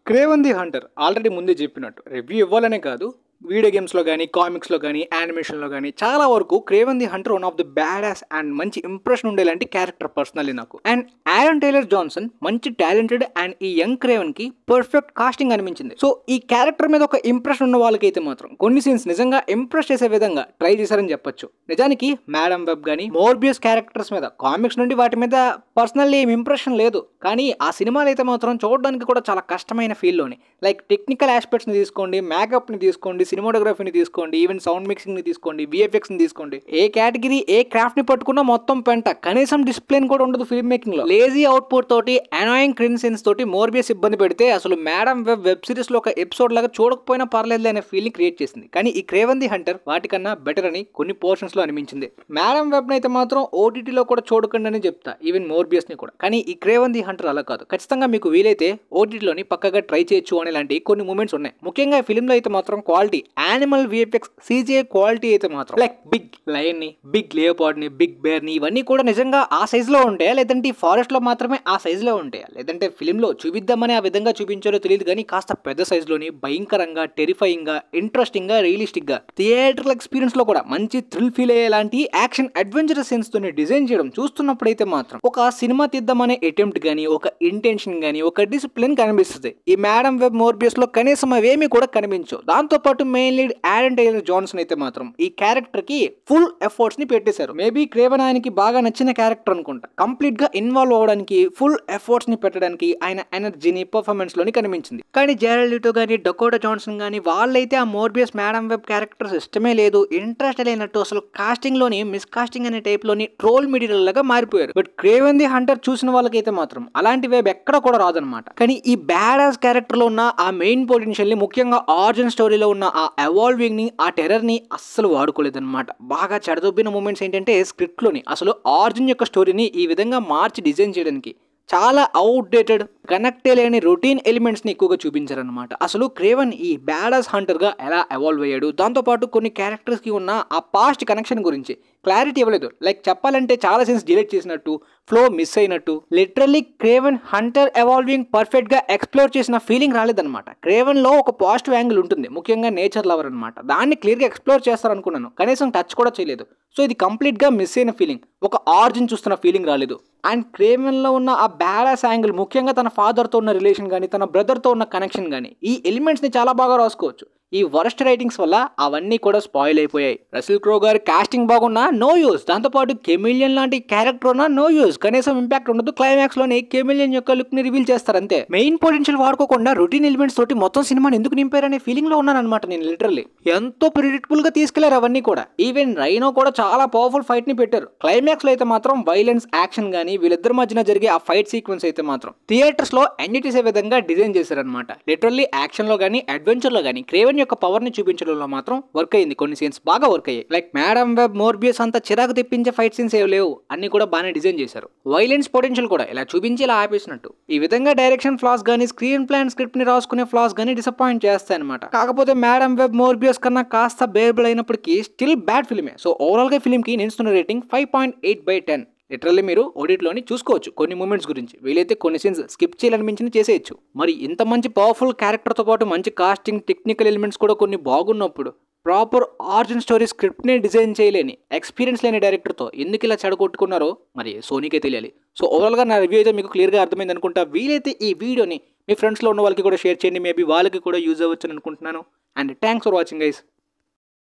Kraven the Hunter already ముందే చెప్పినట్టు review ఇవ్వాలనే కాదు, వీడియో గేమ్స్లో కానీ, కామిక్స్లో కానీ, యానిమేషన్లో కానీ చాలా వరకు Kraven the hunter one of the bad ass and మంచి ఇంప్రెషన్ ఉండేలాంటి క్యారెక్టర్ పర్సనల్లీ నాకు. అండ్ ఆరన్ టైలర్ జాన్సన్ మంచి టాలెంటెడ్ అండ్ ఈ యంగ్ క్రేవన్కి పర్ఫెక్ట్ కాస్టింగ్ అనిపించింది. సో ఈ క్యారెక్టర్ మీద ఒక ఇంప్రెషన్ ఉన్న వాళ్ళకైతే మాత్రం కొన్ని సీన్స్ నిజంగా ఇంప్రెస్ చేసే విధంగా ట్రై చేశారని చెప్పొచ్చు. నిజానికి మేడం వెబ్ కానీ, మోర్బియస్ క్యారెక్టర్స్ మీద కామిక్స్ నుండి వాటి మీద పర్సనల్లీ ఏం ఇంప్రెషన్ లేదు, కానీ ఆ సినిమాలు అయితే మాత్రం చూడడానికి కూడా చాలా కష్టమైన ఫీల్లోని. లైక్ టెక్నికల్ ఆస్పెక్ట్స్ని తీసుకోండి, మేకప్ని తీసుకోండి, సినిమాటోగ్రఫీని తీసుకోండి, ఈవెన్ సౌండ్ మిక్సింగ్ని తీసుకోండి, విఎఫ్ఎక్స్ని తీసుకోండి, ఏ కేటగిరీ ఏ క్రాఫ్ట్ని పట్టుకున్నా మొత్తం పెంట. కనీసం డిస్ప్లేన్ కూడా ఉండదు ఫిల్మ్ మేకింగ్లో. లేజీ అవుట్పుట్ తోటి, అనాయింగ్ క్రిన్ సీన్స్ తోటి మోర్బియస్ ఇబ్బంది పెడితే అసలు మేడం వెబ్ సిరీస్లో ఒక ఎపిసోడ్ లాగా చూడకపోయినా పర్లేదు అనే ఫీలింగ్ క్రియేట్ చేసింది. కానీ ఈ క్రేవన్ ది హంటర్ వాటికన్నా బెటర్ అని కొన్ని పోర్షన్స్లో అనిపించింది. మేడం వెబ్ని అయితే మాత్రం ఓటీటీలో కూడా చూడకండి అని చెప్తా, ఈవెన్ మోర్బియస్ని కూడా. కానీ ఈ క్రేవన్ ది హంటర్ అలా కాదు. ఖచ్చితంగా మీకు వీలైతే ఓటీటీలోని పక్కగా ట్రై చేయొచ్చు అనేలాంటి కొన్ని మూమెంట్స్ ఉన్నాయి. ముఖ్యంగా ఈ ఫిల్మ్లో అయితే మాత్రం quality, animal VFX, CGI quality అయితే మాత్రం లైక్ బిగ్ లయన్ని, బిగ్ లేపార్డ్ని, బిగ్ బేర్ని ఇవన్నీ కూడా నిజంగా ఆ సైజులో ఉంటాయా, లేదంటే ఈ ఫారెస్ట్లో మాత్రమే ఆ సైజులో ఉంటాయా, లేదంటే ఫిల్మ్లో చూపిద్దామని ఆ విధంగా చూపించారో తెలియదు, కానీ కాస్త పెద్ద సైజులోని భయంకరంగా, టెరిఫైయింగ్గా, ఇంట్రెస్టింగ్గా, రియలిస్టిక్గా, థియేటర్ ఎక్స్పీరియన్స్లో కూడా మంచి థ్రిల్ ఫీల్ అయ్యేలాంటి యాక్షన్ అడ్వెంచరస్ సీన్స్తోని డిజైన్ చేయడం చూస్తున్నప్పుడైతే మాత్రం ఒక సినిమా తీద్దామనే అటెంప్ట్ కానీ, ఒక ఇంటెన్షన్ కానీ, ఒక డిసిప్లిన్ కనిపిస్తుంది. ఈ మేడం వెబ్ మోర్బియస్ లో కనీసం అవేమీ కూడా కనిపించవు. దాంతో పాటు main lead Aaron Taylor Johnson అయితే మాత్రం ఈ క్యారెక్టర్ కి ఫుల్ ఎఫర్ట్స్ ని పెట్టేశారు. మేబీ క్రేవన్ ఆయనకి బాగా నచ్చిన క్యారెక్టర్ అనుకుంటా. కంప్లీట్ గా ఇన్వాల్వ్ అవ్వడానికి, ఫుల్ ఎఫర్ట్స్ ని పెట్టడానికి ఆయన ఎనర్జీని పర్ఫార్మెన్స్ లోని కనిపించింది. కానీ జారెడ్ లీటో గానీ, డకోటా జాన్సన్ గానీ వాళ్ళైతే ఆ మోర్బియస్ మేడం వెబ్ క్యారెక్టర్స్ ఇష్టమే లేదు, ఇంట్రెస్ట్ లేనట్టు, అసలు కాస్టింగ్ లోని మిస్ కాస్టింగ్ అనే టైప్ లోని ట్రోల్ మెటీరియల్ లాగా మారిపోయారు. బట్ క్రేవన్ ది హంటర్ చూసిన వాళ్ళకైతే మాత్రం అలాంటి వెబ్ ఎక్కడ కూడా రాదనమాట. కానీ ఈ బ్యాడ్ యాస్ క్యారెక్టర్ లో ఉన్న ఆ మెయిన్ పొటెన్షియల్ ని, ముఖ్యంగా ఆరిజిన్ స్టోరీలో ఉన్న ఆ ఎవాల్వింగ్ ని, ఆ టెర్రర్ ని అస్సలు వాడుకోలేదన్నమాట. బాగా చెడదొబ్బిన మూమెంట్స్ ఏంటంటే స్క్రిప్ట్ లోని అసలు ఆరిజిన్ యొక్క స్టోరీని ఈ విధంగా మార్చి డిజైన్ చేయడానికి చాలా అవుట్డేటెడ్, కనెక్టే లేని రొటీన్ ఎలిమెంట్స్ని ఎక్కువగా చూపించారనమాట. అసలు క్రేవన్ ఈ బ్యాడాస్ హంటర్గా ఎలా ఎవాల్వ్ అయ్యాడు, దాంతోపాటు కొన్ని క్యారెక్టర్స్కి ఉన్న ఆ పాస్ట్ కనెక్షన్ గురించి క్లారిటీ ఇవ్వలేదు. లైక్ చెప్పాలంటే చాలా సీన్స్ డిలీట్ చేసినట్టు, ఫ్లో మిస్ అయినట్టు, లిటరల్లీ క్రేవన్ హంటర్ ఎవాల్వింగ్ పర్ఫెక్ట్గా ఎక్స్ప్లోర్ చేసిన ఫీలింగ్ రాలేదన్నమాట. క్రేవన్లో ఒక పాజిటివ్ యాంగిల్ ఉంటుంది, ముఖ్యంగా నేచర్ లవర్ అనమాట. దాన్ని క్లియర్గా ఎక్స్ప్లోర్ చేస్తారనుకున్నాను, కనీసం టచ్ కూడా చేయలేదు. సో ఇది కంప్లీట్గా మిస్ అయిన ఫీలింగ్, ఒక ఆరిజిన్ చూస్తున్న ఫీలింగ్ రాలేదు. అండ్ క్రేవన్లో ఉన్న ఆ బ్యాడాస్ యాంగిల్, ముఖ్యంగా తన ఫాదర్తో ఉన్న రిలేషన్ కానీ, తన బ్రదర్తో ఉన్న కనెక్షన్ కానీ, ఈ ఎలిమెంట్స్ని చాలా బాగా రాసుకోవచ్చు. ఈ వరస్ట్ రైటింగ్స్ వల్ల అవన్నీ కూడా స్పాయిల్ అయిపోయాయి. రసెల్ క్రో గారి కాస్టింగ్ బాగున్నా నో యూస్, దాంతోపాటు కెమిలియన్ లాంటి క్యారెక్టర్ ఉన్నా నో యూస్, కనీసం ఇంపాక్ట్ ఉండదు. క్లైమాక్స్ లోనే కెమిలియన్ యొక్క లుక్ ని రివీల్ చేస్తారు అంతే. మెయిన్ పొటెన్షియల్ వాడుకోకుండా రొటీన్ ఎలిమెంట్స్ తోటి మొత్తం సినిమాని ఎందుకు నింపారనే ఫీలింగ్ లో ఉన్నాను అనమాట నేను. లిటరల్లీ ఎంతో ప్రిడిక్టబుల్ గా తీసుకెళ్లారు అవన్నీ కూడా. ఈవెన్ రైనో కూడా చాలా పవర్ఫుల్ ఫైట్ ని పెట్టారు. క్లైమాక్స్ లో అయితే మాత్రం వైలెన్స్, యాక్షన్ గానీ, వీళ్ళిద్దరి మధ్యన జరిగే ఆ ఫైట్ సీక్వెన్స్ అయితే మాత్రం థియేటర్స్ లో ఎంజాయ్ చేసే విధంగా డిజైన్ చేశారనమాట. లిటరల్లీ యాక్షన్ లో గానీ, అడ్వెంచర్ లో గానీ క్రేవన్ యొక్క పవర్ ని చూపించడంలో మాత్రం వర్క్ అయింది. కొన్ని సీన్స్ బాగా వర్క్ అయ్యాయి. లైక్ మేడం వెబ్ మోర్బియస్ అంతా చిరాకు తెప్పించే ఫైట్ సీన్స్ ఏవి లేవు, అన్ని కూడా బాగానే డిజైన్ చేశారు. వైలెన్స్ పొటెన్షియల్ కూడా ఇలా చూపించి ఇలా ఆపేసినట్టు. ఈ విధంగా డైరెక్షన్ ఫ్లాస్ గానీ, స్క్రీన్ ప్లాన్ స్క్రిప్ట్ ని రాసుకునే ఫ్లాస్ గానీ డిసప్పాయింట్ చేస్తాయి అనమాట. కాకపోతే మేడం వెబ్ మోర్బియస్ కన్నా కాస్త బేరబుల్ అయినప్పటికీ స్టిల్ బ్యాడ్ ఫిల్మే. సో ఓవరాల్ గా ఫిల్మ్ కి నేను ఇస్తున్న రేటింగ్ 5.8/10. లిటరల్లీ మీరు ఓడిట్లోని చూసుకోవచ్చు కొన్ని మూమెంట్స్ గురించి. వీలైతే కొన్ని సీన్స్ స్కిప్ చేయాలనిపించింది చేసేయచ్చు. మరి ఇంత మంచి పవర్ఫుల్ క్యారెక్టర్తో పాటు మంచి కాస్టింగ్, టెక్నికల్ ఎలిమెంట్స్ కూడా కొన్ని బాగున్నప్పుడు ప్రాపర్ ఆరిజిన్ స్టోరీ స్క్రిప్ట్నే డిజైన్ చేయలేని, ఎక్స్పీరియన్స్ లేని డైరెక్టర్తో ఎందుకు ఇలా చెడగొట్టుకున్నారో మరి సోనీకే తెలియాలి. సో ఓవరాల్గా నా రివ్యూ అయితే మీకు క్లియర్గా అర్థమైంది అనుకుంటా. వీలైతే ఈ వీడియోని మీ ఫ్రెండ్స్లో ఉన్న వాళ్ళకి కూడా షేర్ చేయండి, మేబీ వాళ్ళకి కూడా యూజ్ అవ్వచ్చు అని అనుకుంటున్నాను. And thanks for watching guys.